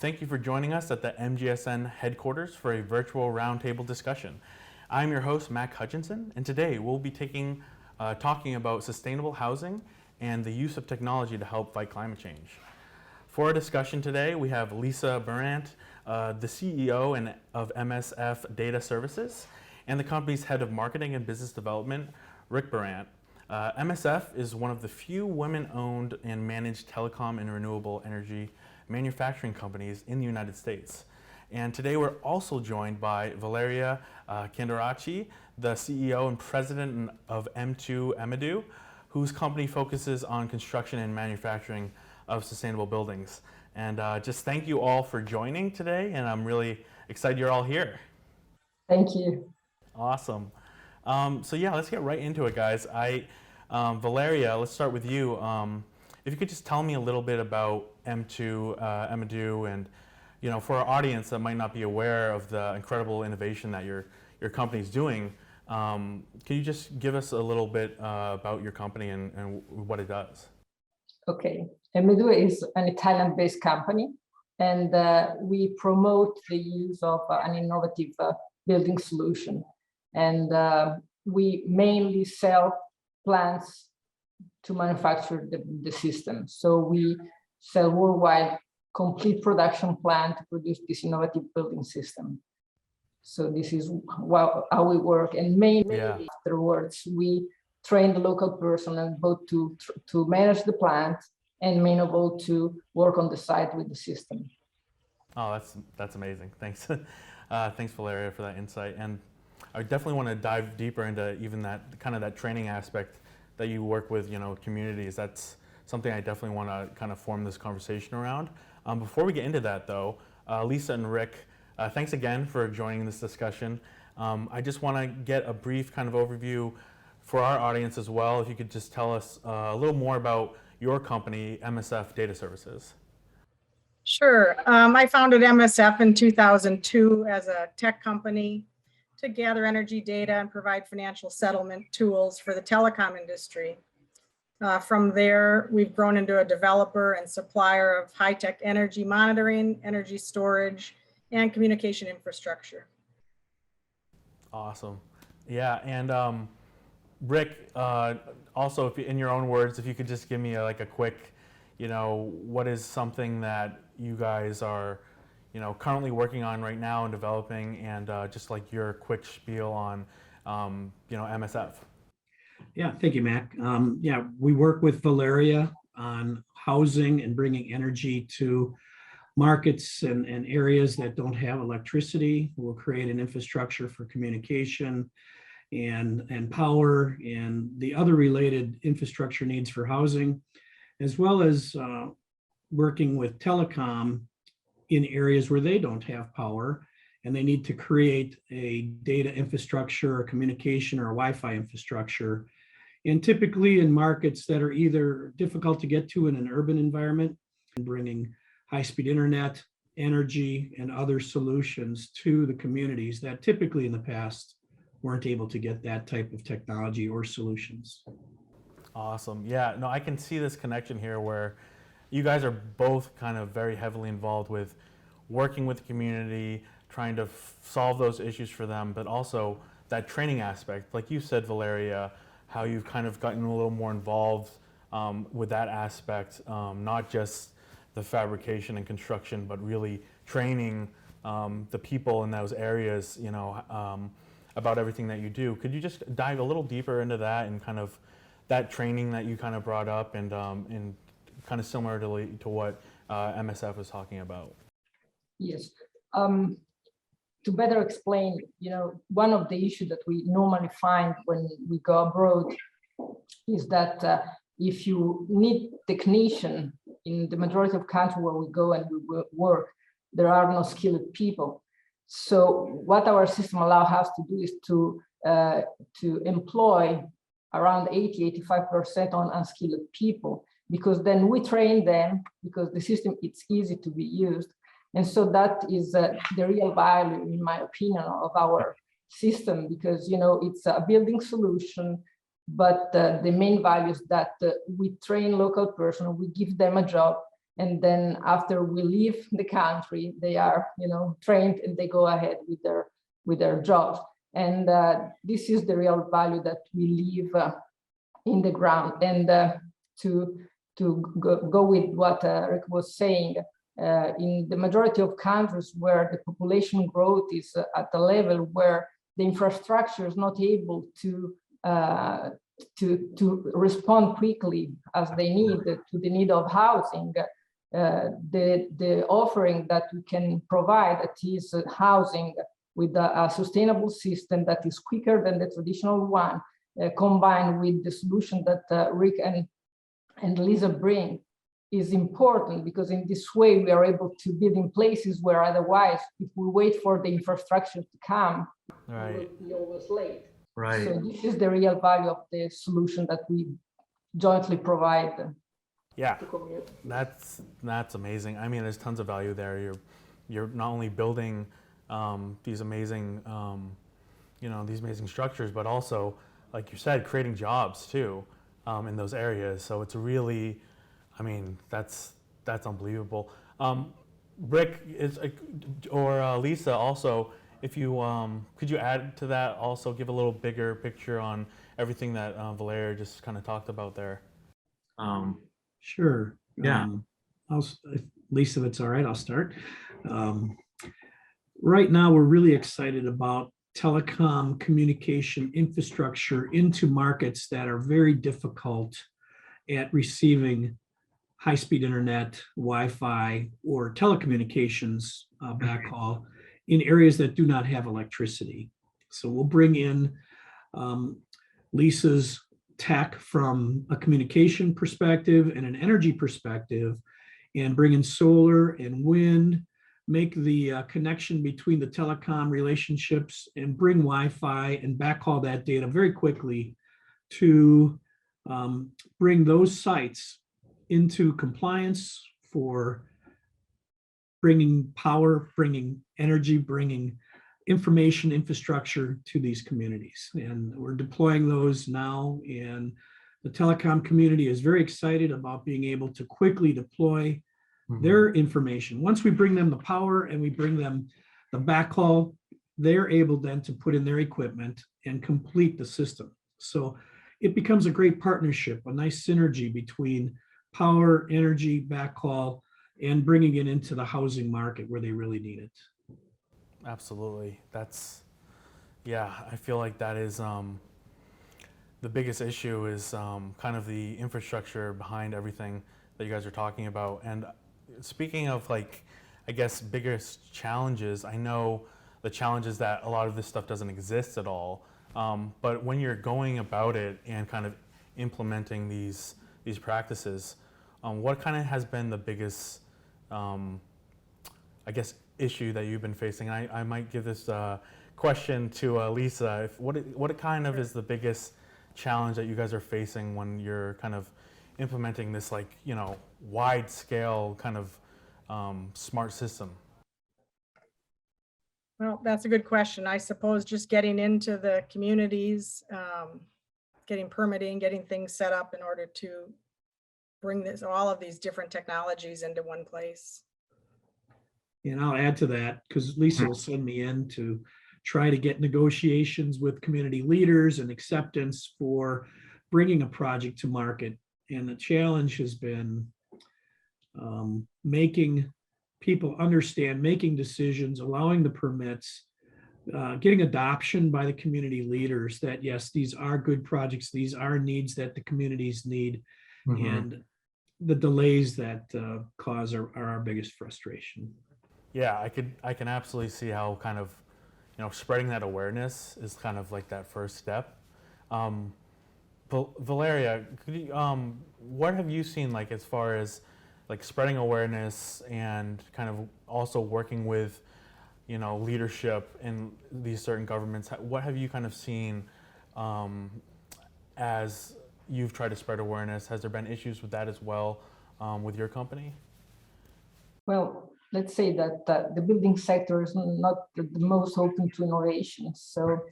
Thank you for joining us at the MGSN headquarters for a virtual roundtable discussion. I'm your host, Mac Hutchinson, and today we'll be talking about sustainable housing and the use of technology to help fight climate change. For our discussion today, we have Lisa Brandt, the CEO of MSF Data Services, and the company's head of marketing and business development, Rick Brandt. MSF is one of the few women-owned and managed telecom and renewable energy manufacturing companies in the United States. And today we're also joined by Valeria Candaracci, the CEO and president of M2 Emedu, whose company focuses on construction and manufacturing of sustainable buildings. And just thank you all for joining today, and I'm really excited you're all here. Thank you. Awesome. So yeah, let's get right into it, guys. Valeria, let's start with you. If you could just tell me a little bit about M2 Emedu, and for our audience that might not be aware of the incredible innovation that your company is doing, can you just give us a little bit about your company and what it does? Okay, Emedu is an Italian-based company, and we promote the use of an innovative building solution. And we mainly sell plants to manufacture the system. So we sell worldwide complete production plant to produce this innovative building system. So this is how we work. And mainly afterwards, we train the local personnel both to manage the plant and mainly to work on the site with the system. Oh, that's amazing. Thanks. Thanks, Valeria, for that insight. And I definitely want to dive deeper into even that training aspect that you work with, communities. That's something I definitely want to kind of form this conversation around. Before we get into that, though, Lisa and Rick, thanks again for joining this discussion. I just want to get a brief kind of overview for our audience as well. If you could just tell us a little more about your company, MSF Data Services. Sure. I founded MSF in 2002 as a tech company to gather energy data and provide financial settlement tools for the telecom industry. From there, we've grown into a developer and supplier of high-tech energy monitoring, energy storage, and communication infrastructure. Awesome. Yeah, and Rick, also, if in your own words, if you could just give me a quick, what is something that you guys are currently working on right now and developing, and just your quick spiel on, MSF. Yeah, thank you, Mac. We work with Valeria on housing and bringing energy to markets and areas that don't have electricity. We'll create an infrastructure for communication and power and the other related infrastructure needs for housing, as well as working with telecom in areas where they don't have power and they need to create a data infrastructure, or communication, or a Wi-Fi infrastructure. And typically in markets that are either difficult to get to in an urban environment, and bringing high-speed internet, energy, and other solutions to the communities that typically in the past weren't able to get that type of technology or solutions. Awesome. Yeah, no, I can see this connection here where you guys are both kind of very heavily involved with working with the community, trying to solve those issues for them, but also that training aspect. Like you said, Valeria, how you've kind of gotten a little more involved with that aspect, not just the fabrication and construction, but really training the people in those areas, about everything that you do. Could you just dive a little deeper into that and kind of that training that you kind of brought up and kind of similar to what MSF was talking about? Yes. To better explain, one of the issues that we normally find when we go abroad is that if you need technician in the majority of countries where we go and we work, there are no skilled people. So what our system allows us to do is to employ around 80–85% on unskilled people, because then we train them, because the system, it's easy to be used. And so that is the real value, in my opinion, of our system, because it's a building solution, but the main value is that we train local personnel, we give them a job, and then after we leave the country, they are, trained and they go ahead with their jobs. And this is the real value that we leave in the ground. And to go with what Rick was saying, in the majority of countries where the population growth is at a level where the infrastructure is not able to respond quickly as they need to the need of housing, the offering that we can provide, that is housing with a sustainable system that is quicker than the traditional one, combined with the solution that Rick and Lisa bring, is important, because in this way we are able to build in places where otherwise, if we wait for the infrastructure to come, Right. we will be always late. Right. So this is the real value of the solution that we jointly provide Yeah. to community. That's amazing. I mean, there's tons of value there. You're not only building these amazing these amazing structures, but also, like you said, creating jobs too in those areas. So it's really, I mean, that's unbelievable. Rick or Lisa, also, if you could you add to that, also give a little bigger picture on everything that Valeria just kind of talked about there. Sure. Yeah. Lisa, if it's all right, I'll start. Right now, we're really excited about telecom communication infrastructure into markets that are very difficult at receiving high-speed internet, Wi-Fi, or telecommunications backhaul in areas that do not have electricity. So we'll bring in Lisa's tech from a communication perspective and an energy perspective, and bring in solar and wind, make the connection between the telecom relationships, and bring Wi-Fi and backhaul that data very quickly to bring those sites into compliance for bringing power, bringing energy, bringing information infrastructure to these communities. And we're deploying those now, and the telecom community is very excited about being able to quickly deploy their information. Once we bring them the power and we bring them the backhaul, they're able then to put in their equipment and complete the system. So it becomes a great partnership, a nice synergy between power, energy, backhaul, and bringing it into the housing market where they really need it. Absolutely. Yeah, I feel like that is the biggest issue is kind of the infrastructure behind everything that you guys are talking about. And speaking of, like, I guess, biggest challenges, I know the challenge is that a lot of this stuff doesn't exist at all. But when you're going about it and kind of implementing these practices, what kind of has been the biggest, I guess, issue that you've been facing? I might give this question to Lisa. What kind of is the biggest challenge that you guys are facing when you're kind of implementing this, like, wide scale kind of smart system? Well, that's a good question. I suppose just getting into the communities, getting permitting, getting things set up in order to bring all of these different technologies into one place. And I'll add to that, because Lisa will send me in to try to get negotiations with community leaders and acceptance for bringing a project to market. And the challenge has been making people understand, making decisions, allowing the permits, getting adoption by the community leaders that, yes, these are good projects, these are needs that the communities need, and the delays that cause are our biggest frustration. Yeah, I can absolutely see how kind of, spreading that awareness is kind of like that first step. Valeria, could you, what have you seen, like, as far as like spreading awareness and kind of also working with, leadership in these certain governments? What have you kind of seen as you've tried to spread awareness? Has there been issues with that as well with your company? Well, let's say that the building sector is not the most open to innovation. So,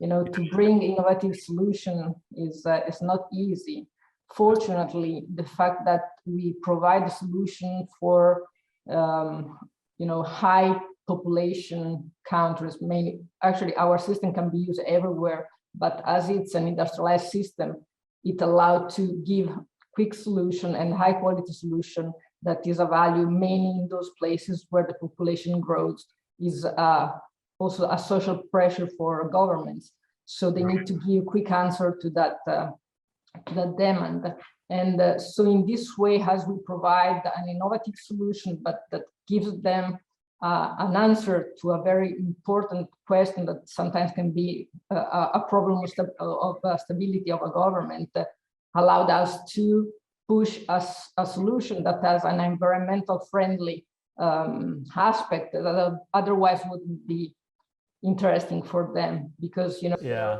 to bring innovative solution is not easy. fortunately, the fact that we provide a solution for high population countries, mainly, actually our system can be used everywhere, but as it's an industrialized system, it allowed to give quick solution and high quality solution that is a value mainly in those places where the population growth is also a social pressure for governments. So they need to give quick answer to that demand. And so in this way, as we provide an innovative solution, but that gives them an answer to a very important question that sometimes can be a problem of stability of a government, allowed us to push a solution that has an environmental friendly aspect that otherwise wouldn't be interesting for them. Because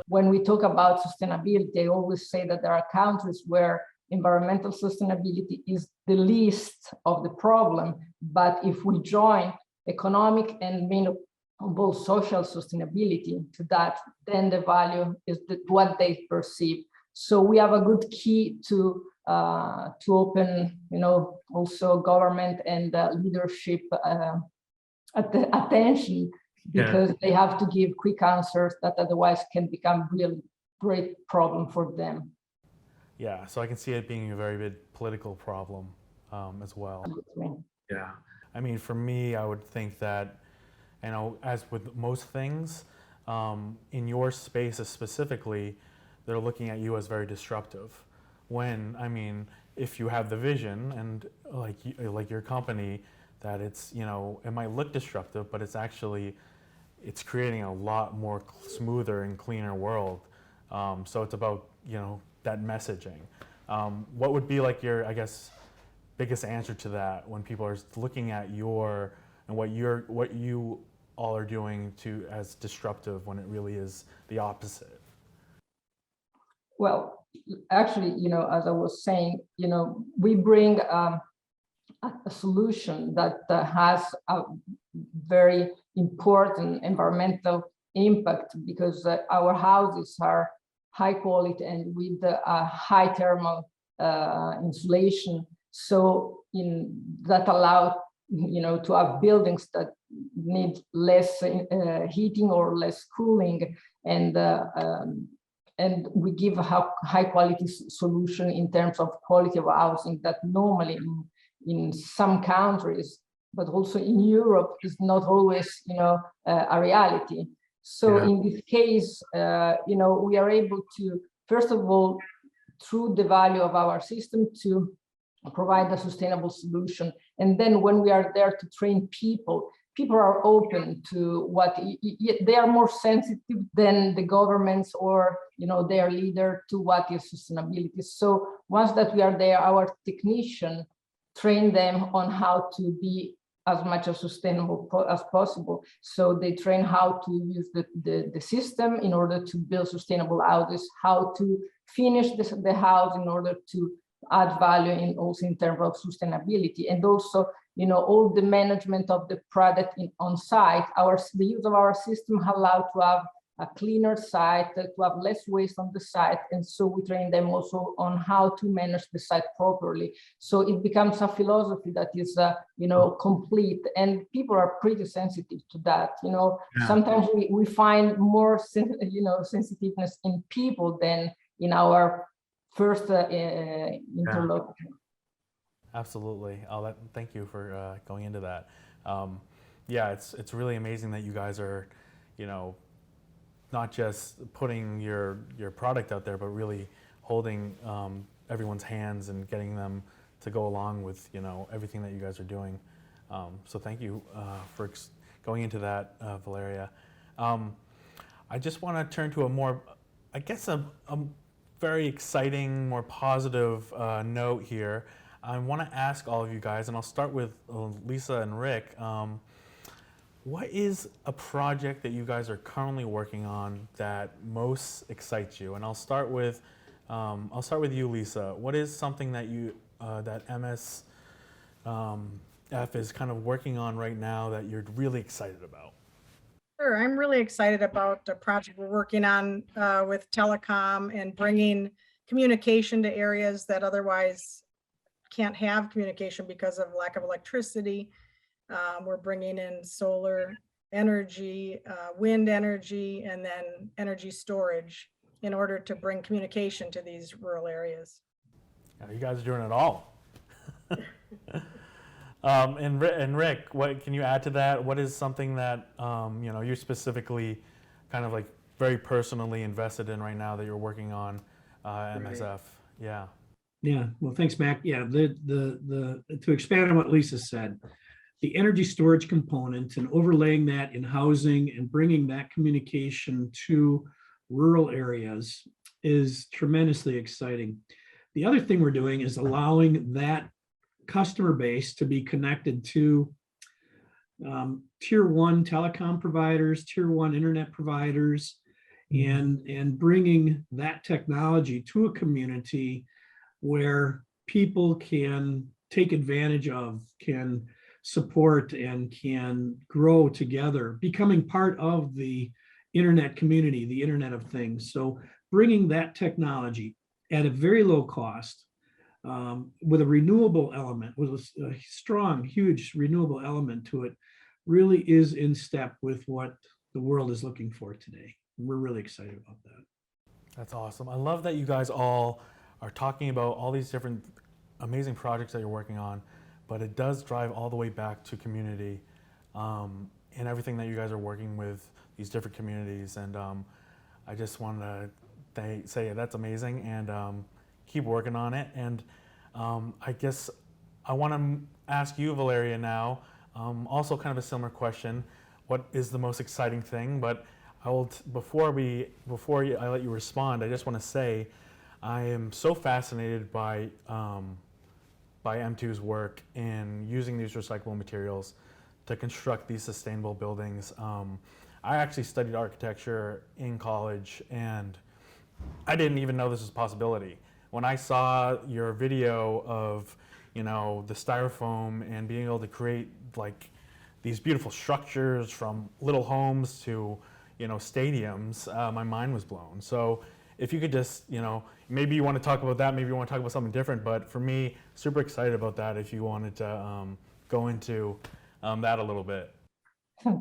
when we talk about sustainability, I always say that there are countries where environmental sustainability is the least of the problem, but if we join economic and main of all social sustainability to that, then the value is what they perceive. So we have a good key to open, also government and leadership attention, because they have to give quick answers that otherwise can become really great problem for them. Yeah, so I can see it being a very big political problem as well. Yeah, I mean, for me, I would think that, as with most things, in your space specifically, they're looking at you as very disruptive. When, I mean, if you have the vision and like your company, that it's, it might look disruptive, but it's creating a lot more smoother and cleaner world. So it's about, that messaging. What would be like your, I guess, biggest answer to that when people are looking at what you all are doing as disruptive when it really is the opposite? Well, actually, as I was saying, we bring a solution that has a very important environmental impact, because our houses are high quality and with a high thermal insulation. So that allows, to have buildings that need less heating or less cooling, and we give a high quality solution in terms of quality of housing that normally in some countries, but also in Europe, is not always, a reality. So in this case, we are able to, first of all, through the value of our system, to provide a sustainable solution. And then when we are there to train people are open to what they are more sensitive than the governments or their leader to what is sustainability. So once that we are there, our technician train them on how to be as much as sustainable as possible. So they train how to use the system in order to build sustainable houses, how to finish the house in order to add value also in terms of sustainability, and also all the management of the product on site. The use of our system allow to have a cleaner site, to have less waste on the site, and so we train them also on how to manage the site properly. So it becomes a philosophy that is complete, and people are pretty sensitive to that. Sometimes we find more sensitiveness in people than in our first interlocutor. Absolutely. Thank you for going into that. It's really amazing that you guys are, not just putting your product out there, but really holding everyone's hands and getting them to go along with everything that you guys are doing. So thank you for going into that, Valeria. I just want to turn to a more, I guess, a very exciting, more positive note here. I want to ask all of you guys, and I'll start with Lisa and Rick. What is a project that you guys are currently working on that most excites you? And I'll start with you, Lisa. What is something that that MSF is kind of working on right now that you're really excited about? Sure, I'm really excited about the project we're working on with telecom and bringing communication to areas that otherwise can't have communication because of lack of electricity. We're bringing in solar energy, wind energy, and then energy storage in order to bring communication to these rural areas. Yeah, you guys are doing it all. And Rick, what can you add to that? What is something that you specifically kind of like very personally invested in right now that you're working on MSF? Right. Yeah. Yeah, well, thanks, Mac. Yeah, the to expand on what Lisa said, the energy storage component and overlaying that in housing and bringing that communication to rural areas is tremendously exciting. The other thing we're doing is allowing that customer base to be connected to tier one telecom providers, tier one internet providers, and bringing that technology to a community where people can take advantage of, can support, and can grow together, becoming part of the internet community, the Internet of Things. So bringing that technology at a very low cost, with a renewable element, with a strong, huge renewable element to it, really is in step with what the world is looking for today. We're really excited about that. That's awesome. I love that you guys all are talking about all these different amazing projects that you're working on, but it does drive all the way back to community and everything that you guys are working with these different communities. And I just want to say that's amazing, and keep working on it. And I guess I want to ask you, Valeria, now, also kind of a similar question. What is the most exciting thing? But I will before I let you respond, I just want to say I am so fascinated by M2's work in using these recyclable materials to construct these sustainable buildings. I actually studied architecture in college, and I didn't even know this was a possibility. When I saw your video of, the styrofoam and being able to create like these beautiful structures from little homes to, stadiums, my mind was blown. So if you could just, maybe you want to talk about that, maybe you want to talk about something different, but for me, super excited about that if you wanted to go into that a little bit.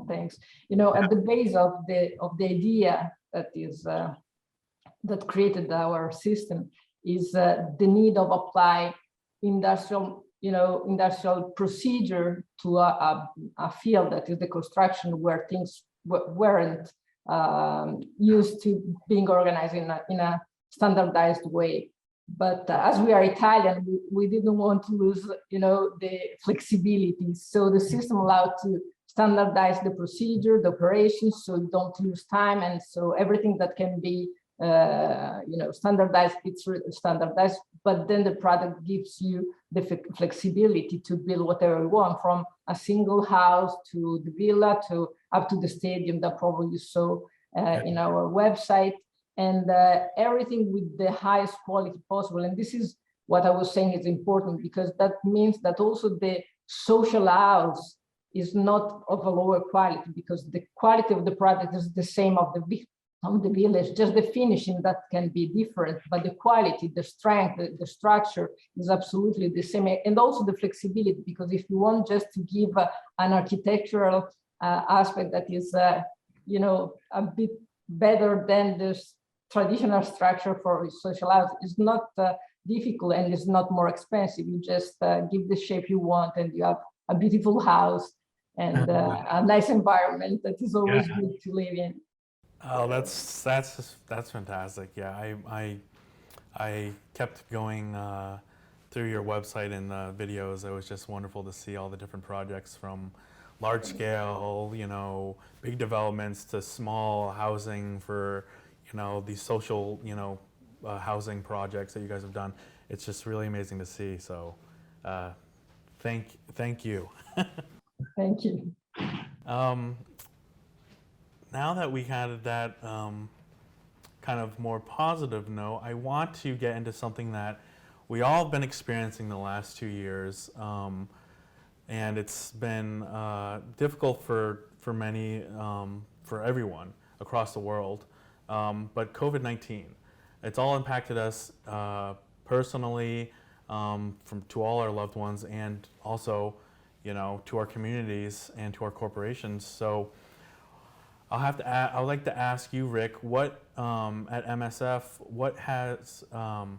Thanks. At the base of the idea that created our system is the need of apply industrial procedure to a field that is the construction, where things weren't used to being organized in a standardized way. But as we are Italian, we didn't want to lose, the flexibility. So the system allowed to standardize the procedure, the operations, so you don't lose time, and so everything that can be standardized, it's standardized, but then the product gives you the flexibility to build whatever you want, from a single house to the villa to up to the stadium that probably you saw in our website, and everything with the highest quality possible. And this is what I was saying is important, because that means that also the social house is not of a lower quality, because the quality of the product is the same of the village, just the finishing that can be different, but the quality, the strength, the structure is absolutely the same. And also the flexibility, because if you want just to give an architectural aspect that is, a bit better than the traditional structure for social house, is not difficult, and it's not more expensive. You just give the shape you want, and you have a beautiful house and a nice environment that is always good to live in. Oh, that's fantastic. Yeah, I kept going through your website and the videos. It was just wonderful to see all the different projects, from large scale, big developments, to small housing for, these social, housing projects that you guys have done. It's just really amazing to see. So, thank you. Thank you. Now that we had that kind of more positive note, I want to get into something that we all have been experiencing the last 2 years, and it's been difficult for many, for everyone across the world. But COVID-19, it's all impacted us personally, to all our loved ones, and also, to our communities and to our corporations. So I'd like to ask you, Rick, what at MSF,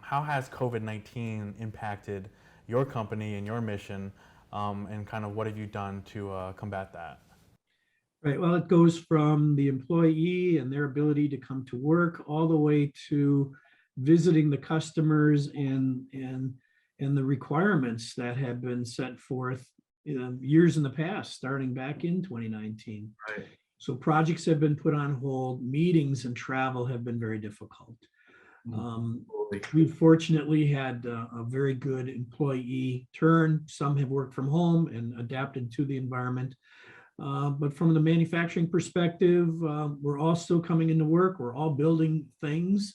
how has COVID-19 impacted your company and your mission, and kind of what have you done to combat that? Right. Well, it goes from the employee and their ability to come to work all the way to visiting the customers and the requirements that have been set forth years in the past, starting back in 2019. Right. So projects have been put on hold, meetings and travel have been very difficult. We've fortunately had a very good employee turn. Some have worked from home and adapted to the environment. But from the manufacturing perspective, we're all still coming into work. We're all building things,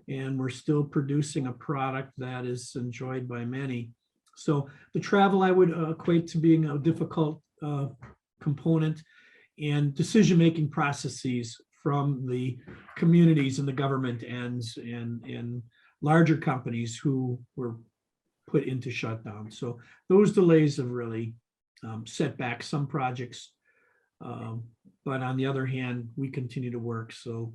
and we're still producing a product that is enjoyed by many. So the travel I would equate to being a difficult component, and decision-making processes from the communities and the government ends and larger companies who were put into shutdown. So those delays have really set back some projects. But on the other hand, we continue to work. So,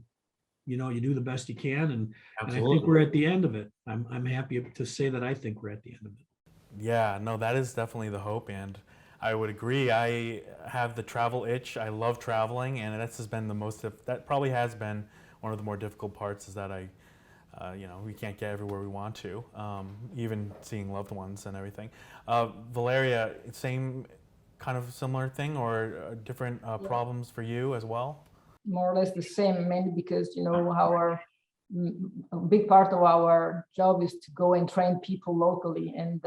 you do the best you can. And I think we're at the end of it. I'm happy to say that I think we're at the end of it. Yeah, no, that is definitely the hope. And I would agree. I have the travel itch. I love traveling, and that's has been that probably has been one of the more difficult parts, is that we can't get everywhere we want to, even seeing loved ones and everything. Valeria, same kind of similar thing, or different problems for you as well? More or less the same, mainly because, a big part of our job is to go and train people locally, and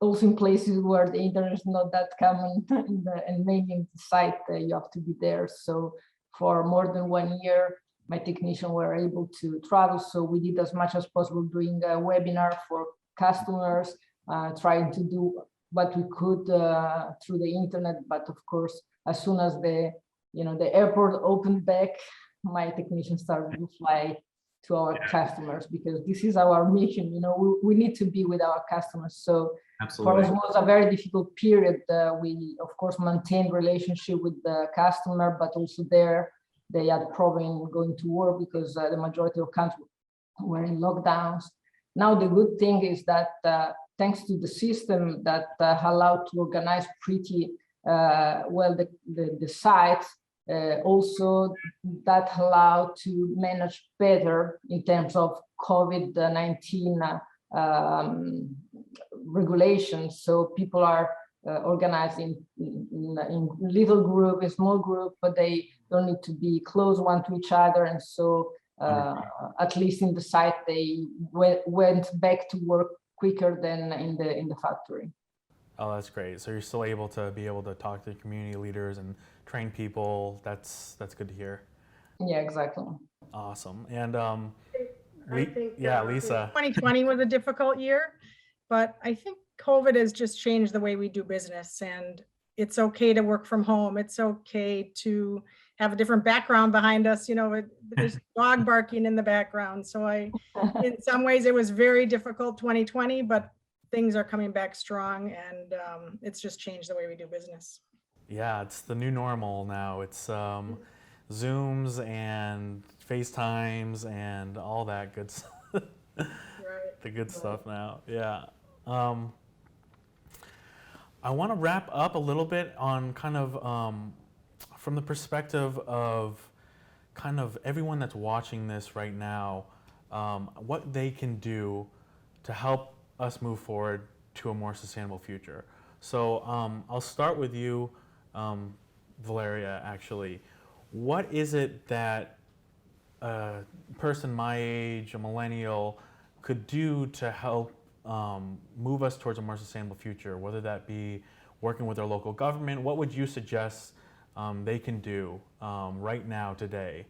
also in places where the internet is not that common, and mainly in the site, you have to be there. So for more than 1 year, my technicians were able to travel. So we did as much as possible doing a webinar for customers, trying to do what we could through the internet. But of course, as soon as the airport opened back, my technicians started to fly to our customers, because this is our mission. We need to be with our customers. So for us, it was a very difficult period. We of course maintained relationship with the customer, but also they had problem going to work because the majority of countries were in lockdowns. Now the good thing is that thanks to the system that allowed to organize pretty well the sites, also that allowed to manage better in terms of COVID-19 regulations. So people are organizing in little group, a small group, but they don't need to be close one to each other. And so at least in the site, they went back to work quicker than in the factory. Oh, that's great. So you're still able to talk to community leaders and train people. That's good to hear. Yeah, exactly. Awesome. And I think, Lisa. 2020 was a difficult year, but I think COVID has just changed the way we do business, and it's okay to work from home. It's okay to have a different background behind us. There's dog barking in the background. So in some ways it was very difficult 2020, but things are coming back strong, and it's just changed the way we do business. Yeah, it's the new normal now. It's Zooms and FaceTimes and all that good stuff. Right. The good stuff now. Yeah. I want to wrap up a little bit on kind of from the perspective of kind of everyone that's watching this right now, what they can do to help us move forward to a more sustainable future. So I'll start with you, Valeria, actually. What is it that a person my age, a millennial, could do to help move us towards a more sustainable future, whether that be working with their local government? What would you suggest they can do right now, today,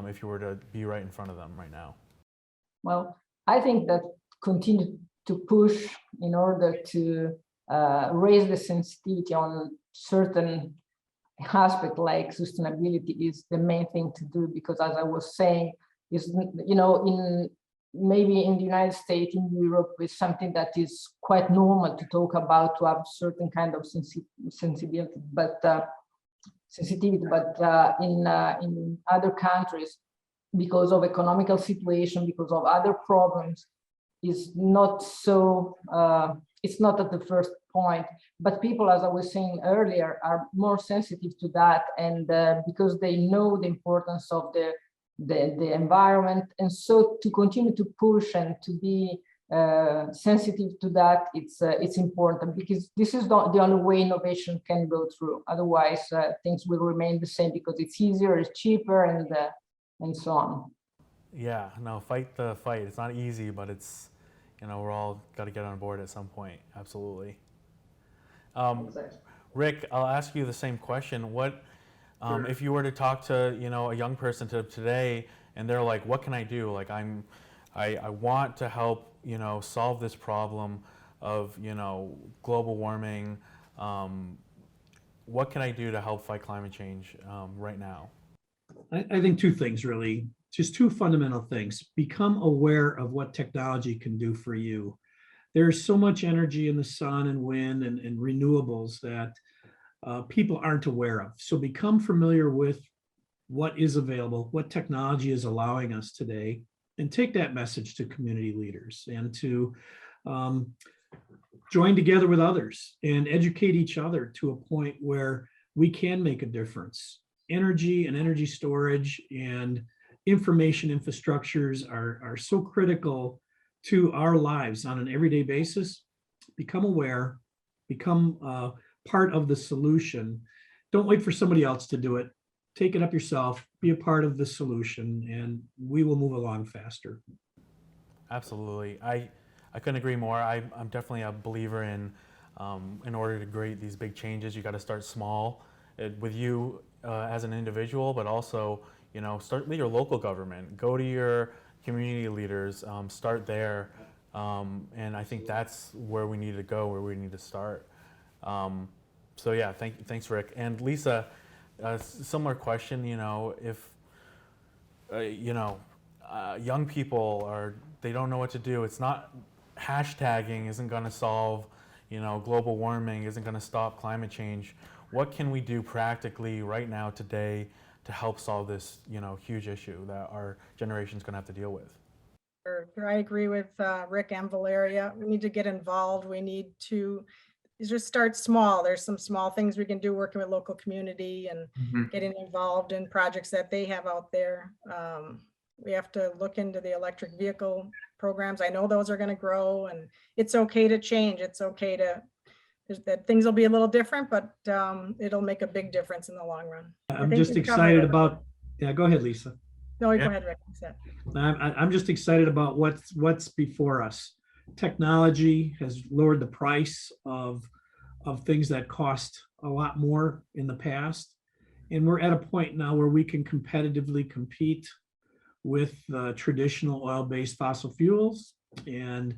if you were to be right in front of them right now? Well, I think that continue to push in order to raise the sensitivity on certain aspect like sustainability is the main thing to do, because as I was saying, is, you know, in maybe in the United States, in Europe, is something that is quite normal to talk about, to have certain kind of sensibility, but sensitivity. But in other countries, because of economical situation, because of other problems, is not so. It's not at the first point, but people, as I was saying earlier, are more sensitive to that, and because they know the importance of the environment, and so to continue to push and to be sensitive to that, it's important, because this is not the only way innovation can go through. Otherwise, things will remain the same, because it's easier, it's cheaper, and so on. Yeah, no, fight the fight. It's not easy, but it's, you know, we're all got to get on board at some point. Absolutely. Exactly. Rick, I'll ask you the same question. What, Sure. if you were to talk to, you know, a young person today, and they're like, what can I do? Like, I want to help, you know, solve this problem of, you know, global warming. What can I do to help fight climate change right now? I think two things really, just two fundamental things. Become aware of what technology can do for you. There's so much energy in the sun and wind and renewables that people aren't aware of. So become familiar with what is available, what technology is allowing us today, and take that message to community leaders and to join together with others and educate each other to a point where we can make a difference. Energy and energy storage and information infrastructures are so critical to our lives on an everyday basis. Become aware, become part of the solution. Don't wait for somebody else to do it. Take it up yourself, be a part of the solution, and we will move along faster. Absolutely. I couldn't agree more. I'm definitely a believer in order to create these big changes, you got to start small with you as an individual, but also, you know, start with your local government, go to your community leaders, start there. And I think that's where we need to go, where we need to start. So yeah, thanks, Rick. And Lisa, similar question, you know, if, you know, young people they don't know what to do. It's not, hashtagging isn't going to solve, you know, global warming isn't going to stop climate change. What can we do practically right now today to help solve this, you know, huge issue that our generation's going to have to deal with? Sure. I agree with Rick and Valeria. We need to get involved. We need to just start small. There's some small things we can do working with local community and getting involved in projects that they have out there. We have to look into the electric vehicle programs. I know those are going to grow, and it's okay to change. It's okay to, that things will be a little different, but it'll make a big difference in the long run. I'm just excited about, yeah, go ahead, Lisa. No, Yeah. go ahead, Rick. I'm just excited about what's before us. Technology has lowered the price of things that cost a lot more in the past. And we're at a point now where we can competitively compete with traditional oil-based fossil fuels, and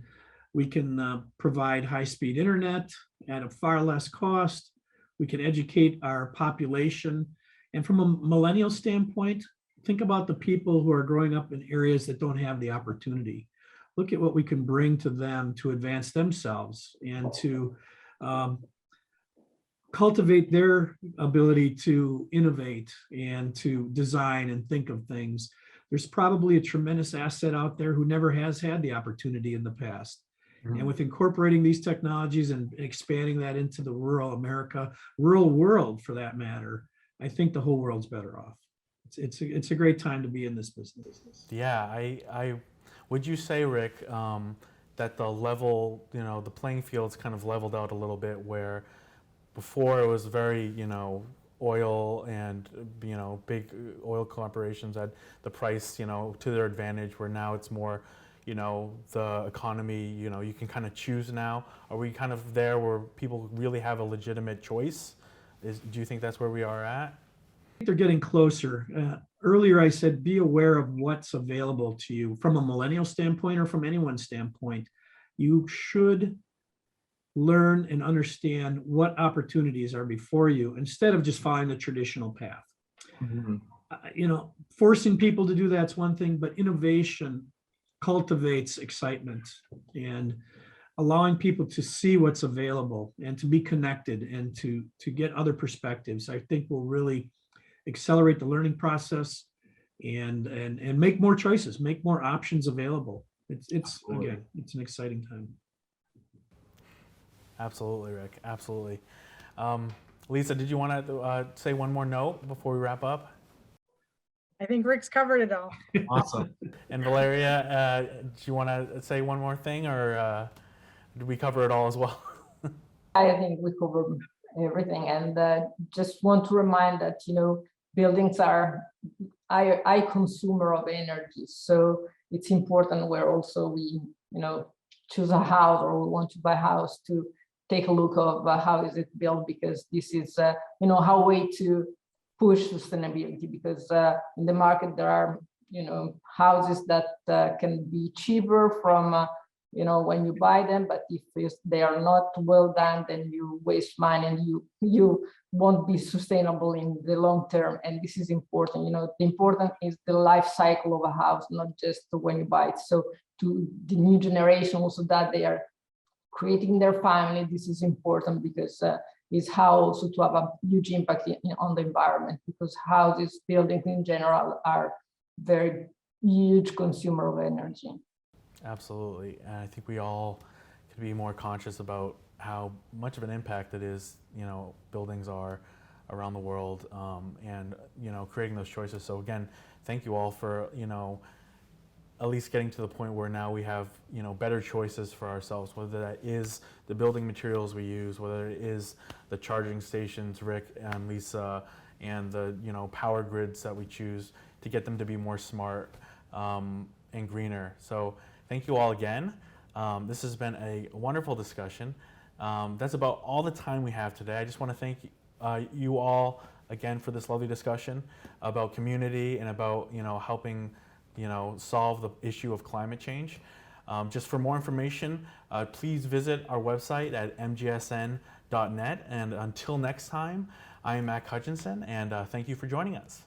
we can provide high-speed internet at a far less cost. We can educate our population. And from a millennial standpoint, think about the people who are growing up in areas that don't have the opportunity. Look at what we can bring to them to advance themselves and to cultivate their ability to innovate and to design and think of things. There's probably a tremendous asset out there who never has had the opportunity in the past. And with incorporating these technologies and expanding that into the rural America, rural world for that matter, I think the whole world's better off. It's a great time to be in this business. Yeah, I would you say, Rick, that the level, you know, the playing field's kind of leveled out a little bit, where before it was very, you know, oil and, you know, big oil corporations had the price, you know, to their advantage, where now it's more, you know, the economy, you know, you can kind of choose now. Are we kind of there where people really have a legitimate choice? Do you think that's where we are at? They're getting closer. Earlier, I said, be aware of what's available to you from a millennial standpoint or from anyone's standpoint. You should learn and understand what opportunities are before you instead of just following the traditional path. forcing people to do that's one thing, but innovation cultivates excitement, and allowing people to see what's available and to be connected and to get other perspectives, I think will really accelerate the learning process and make more choices, make more options available. It's again, it's an exciting time. Absolutely, Rick. Absolutely. Lisa, did you want to say one more note before we wrap up? I think Rick's covered it all. Awesome. And Valeria, do you want to say one more thing, or did we cover it all as well? I think we covered everything, and just want to remind that, buildings are high consumer of energy. So it's important where also we, choose a house or we want to buy a house to take a look of how is it built, because this is, how way to push sustainability, because in the market there are, houses that can be cheaper from, when you buy them, but if they are not well done, then you waste money and you won't be sustainable in the long term. And this is important. The important is the life cycle of a house, not just when you buy it. So to the new generation also, that they are creating their family, this is important, because is how also to have a huge impact on the environment, because houses, buildings in general are very huge consumer of energy. Absolutely. And I think we all could be more conscious about how much of an impact it is, buildings are around the world, and, creating those choices. So again, thank you all for, at least getting to the point where now we have, better choices for ourselves, whether that is the building materials we use, whether it is the charging stations, Rick and Lisa, and the, power grids that we choose to get them to be more smart and greener. So thank you all again. This has been a wonderful discussion. That's about all the time we have today. I just want to thank you all again for this lovely discussion about community and about, helping, solve the issue of climate change. Just for more information, please visit our website at mgsn.net. And until next time, I am Mac Hutchinson, and thank you for joining us.